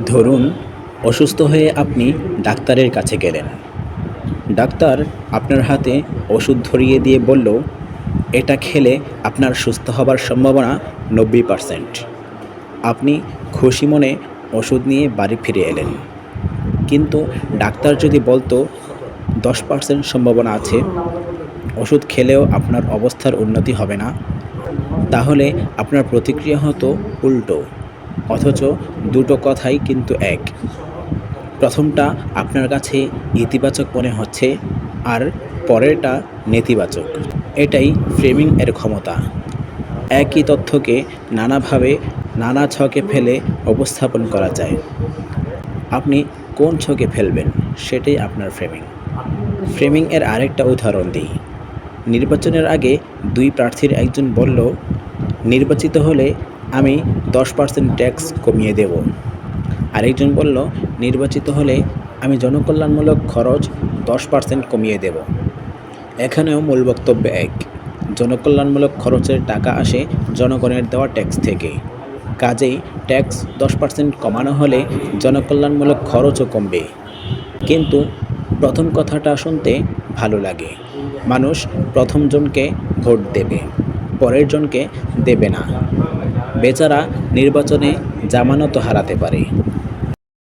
ধরুন অসুস্থ হয়ে আপনি ডাক্তারের কাছে গেলেন। ডাক্তার আপনার হাতে ওষুধ ধরিয়ে দিয়ে বলল, এটা খেলে আপনার সুস্থ হবার সম্ভাবনা 90%। আপনি খুশি মনে ওষুধ নিয়ে বাড়ি ফিরে এলেন। কিন্তু ডাক্তার যদি বলতো 10% সম্ভাবনা আছে, ওষুধ খেলেও আপনার অবস্থার উন্নতি হবে না, তাহলে আপনার প্রতিক্রিয়া হতো উল্টো। অথচ দুটো কথাই কিন্তু এক। প্রথমটা আপনার কাছে ইতিবাচক মনে হচ্ছে, আর পরেরটা নেতিবাচক। এটাই ফ্রেমিং এর ক্ষমতা। একই তথ্যকে নানাভাবে নানা ছকে ফেলে উপস্থাপন করা যায়। আপনি কোন ছকে ফেলবেন সেটাই আপনার ফ্রেমিং। ফ্রেমিং এর আরেকটা উদাহরণ দিই। নির্বাচনের আগে দুই প্রার্থীর একজন বলল, নির্বাচিত হলে আমি 10% ট্যাক্স কমিয়ে দেব। আরেকজন বলল, নির্বাচিত হলে আমি জনকল্যাণমূলক খরচ 10% কমিয়ে দেব। এখানেও মূল বক্তব্য এক। জনকল্যাণমূলক খরচের টাকা আসে জনগণের দেওয়া ট্যাক্স থেকে। কাজেই ট্যাক্স 10% কমানো হলে জনকল্যাণমূলক খরচও কমবে। কিন্তু প্রথম কথাটা শুনতে ভালো লাগে। মানুষ প্রথম জনকে ভোট দেবে, পরের জনকে দেবে না। বেচারা নির্বাচনে জামানতও হারাতে পারে।